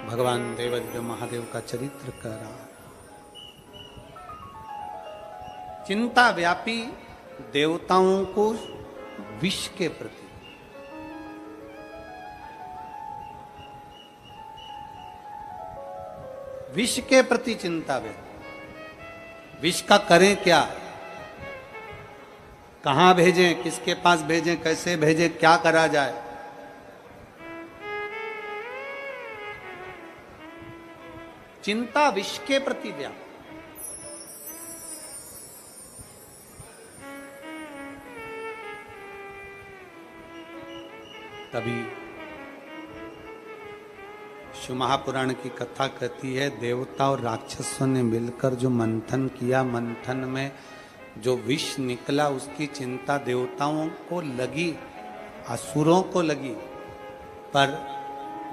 भगवान देवाधिदेव महादेव का चरित्र कह रहा है। चिंता व्यापी देवताओं को विष के प्रति, विष के प्रति चिंता व्यापी। विष का करें क्या, कहां भेजें, किसके पास भेजें, कैसे भेजें, क्या करा जाए। चिंता विष के प्रति व्यापी। तभी शिव महापुराण की कथा कहती है, देवता और राक्षसों ने मिलकर जो मंथन किया, मंथन में जो विष निकला उसकी चिंता देवताओं को लगी, असुरों को लगी, पर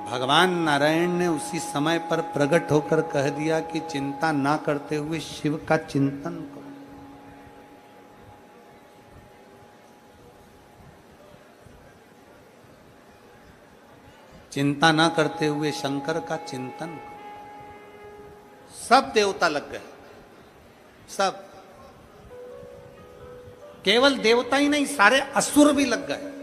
भगवान नारायण ने उसी समय पर प्रकट होकर कह दिया कि चिंता ना करते हुए शिव का चिंतन करो। चिंता ना करते हुए शंकर का चिंतन करो। सब देवता लग गए, सब, केवल देवता ही नहीं, सारे असुर भी लग गए।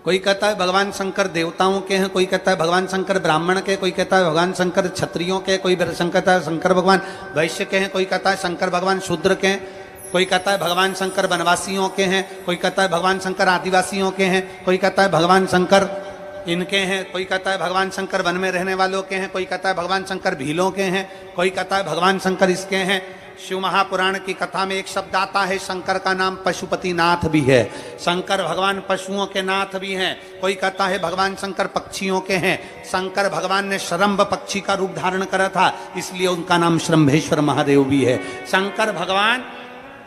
कोई कहता है भगवान शंकर देवताओं के हैं, कोई कहता है भगवान शंकर ब्राह्मण के, कोई कहता है भगवान शंकर क्षत्रियों के, कोई कहता है शंकर भगवान वैश्य के हैं, कोई कहता है शंकर भगवान शूद्र के हैं, कोई कहता है भगवान शंकर वनवासियों के हैं, कोई कहता है भगवान शंकर आदिवासियों के हैं, कोई कहता है भगवान शंकर इनके हैं, कोई कहता है भगवान शंकर वन में रहने वालों के हैं, कोई कहता है भगवान शंकर भीलों के हैं, कोई कहता है भगवान शंकर इसके हैं। शिव महापुराण की कथा में एक शब्द आता है, शंकर का नाम पशुपति नाथ भी है। शंकर भगवान पशुओं के नाथ भी हैं। कोई कहता है भगवान शंकर पक्षियों के हैं। शंकर भगवान ने शरम्भ पक्षी का रूप धारण करा था, इसलिए उनका नाम शरम्भेश्वर महादेव भी है। शंकर भगवान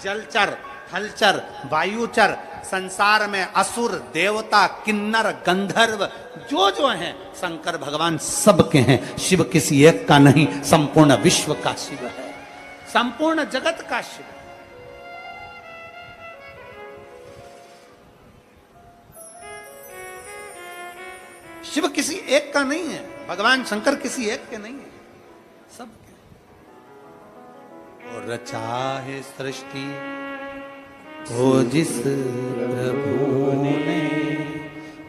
जलचर, थलचर, वायुचर, संसार में असुर, देवता, किन्नर, गंधर्व जो जो हैं, शंकर भगवान सबके हैं। शिव किसी एक का नहीं, संपूर्ण विश्व का शिव है, संपूर्ण जगत का शिव। शिव किसी एक का नहीं है, भगवान शंकर किसी एक के नहीं है, सब के। और रचा है सृष्टि को जिस प्रभु ने,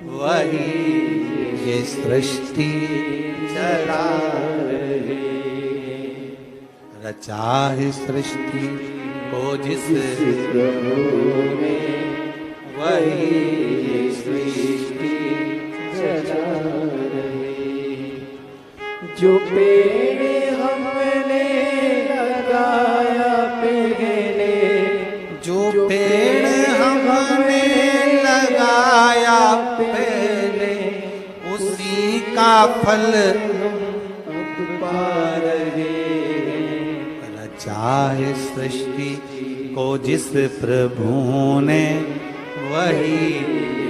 वही ये सृष्टि चला रहे। रचा है सृष्टि को जिस प्रभु ने, वही ये सृष्टि चला रहे। जो पेड़ हमने लगाया पहले, जो पेड़ हमने लगाया पहले, उसी का फल पा रहे। रचा है सृष्टि को जिस प्रभु ने, वही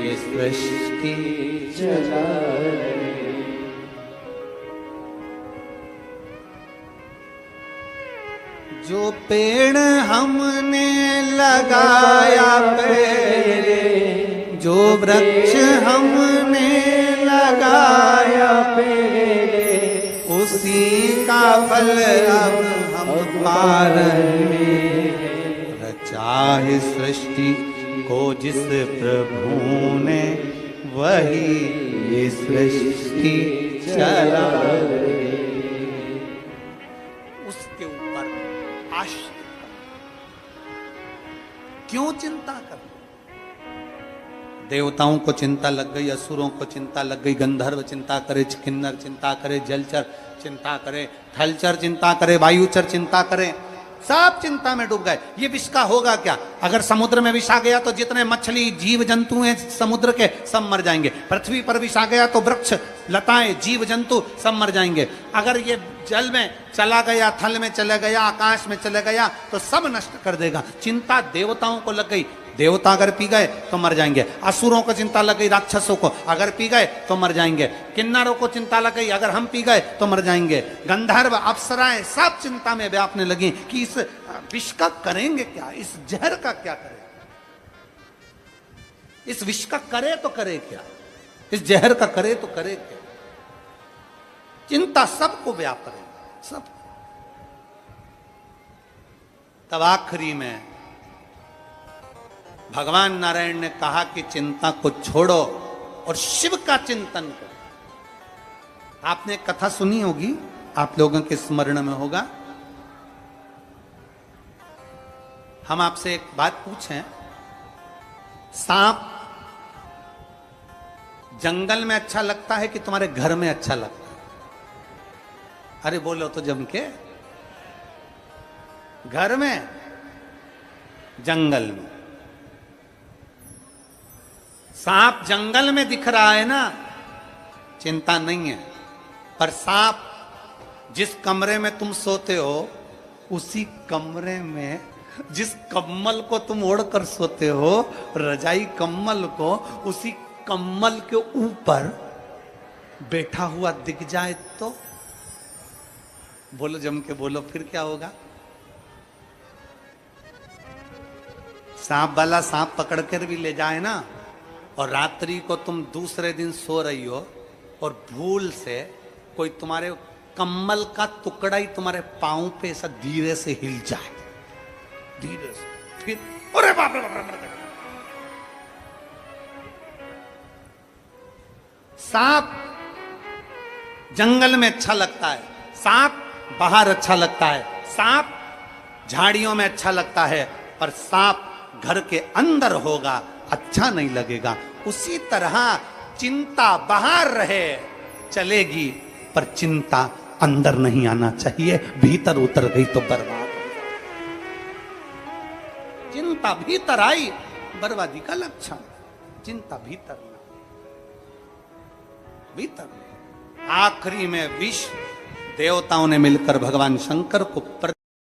ये सृष्टि चला रहे। जो पेड़ हमने लगाया पहले, जो वृक्ष हमने लगाया पहले, उसी का फल अब हम पा रहे। रचा है सृष्टि को जिस प्रभु ने, वही ये सृष्टि चला रहे। उसके ऊपर आश्रित क्यों चिंता कर? देवताओं को चिंता लग गई, असुरों को चिंता लग गई, गंधर्व चिंता करे, किन्नर चिंता करे, जलचर चिंता करे, थलचर चिंता करे, वायुचर चिंता करे, सब चिंता में डूब गए। ये विष का होगा क्या? अगर समुद्र में विष आ गया तो जितने मछली जीव जंतु हैं समुद्र के, सब मर जाएंगे। पृथ्वी पर विष आ गया तो वृक्ष, लताएं, जीव जंतु सब मर जाएंगे। अगर ये जल में चला गया, थल में चला गया, आकाश में चला गया तो सब नष्ट कर देगा। चिंता देवताओं को लग गई, देवता अगर पी गए तो मर जाएंगे। असुरों को चिंता लग गई, राक्षसों को, अगर पी गए तो मर जाएंगे। किन्नरों को चिंता लग गई, अगर हम पी गए तो मर जाएंगे। गंधर्व, अप्सराएं सब चिंता में व्यापने लगी कि इस विष का करेंगे क्या, इस जहर का क्या करें। इस विष का करे तो करे क्या, इस जहर का करे तो करे क्या। चिंता सबको व्याप रही, सब। तब आखिरी में भगवान नारायण ने कहा कि चिंता को छोड़ो और शिव का चिंतन करो। आपने कथा सुनी होगी, आप लोगों के स्मरण में होगा। हम आपसे एक बात पूछें, सांप जंगल में अच्छा लगता है कि तुम्हारे घर में अच्छा लगता है? अरे बोलो तो जम के। घर में, जंगल में। सांप जंगल में दिख रहा है ना, चिंता नहीं है। पर सांप जिस कमरे में तुम सोते हो, उसी कमरे में जिस कम्बल को तुम ओढ़कर सोते हो, रजाई कम्बल को, उसी कम्बल के ऊपर बैठा हुआ दिख जाए तो? बोलो जम के बोलो, फिर क्या होगा? सांप वाला सांप पकड़ कर भी ले जाए ना, और रात्रि को तुम दूसरे दिन सो रही हो और भूल से कोई तुम्हारे कम्बल का टुकड़ा ही तुम्हारे पांव पे ऐसा धीरे से हिल जाए, धीरे से, फिर अरे बाप रे बाप रे। सांप जंगल में अच्छा लगता है, सांप बाहर अच्छा लगता है, सांप झाड़ियों में अच्छा लगता है, पर सांप घर के अंदर होगा अच्छा नहीं लगेगा। उसी तरह चिंता बाहर रहे चलेगी, पर चिंता अंदर नहीं आना चाहिए। भीतर उतर गई तो बर्बाद हो जाए। चिंता भीतर आई, बर्बादी का लक्षण। चिंता भीतर ना, भीतर। आखिरी में विष देवताओं ने मिलकर भगवान शंकर को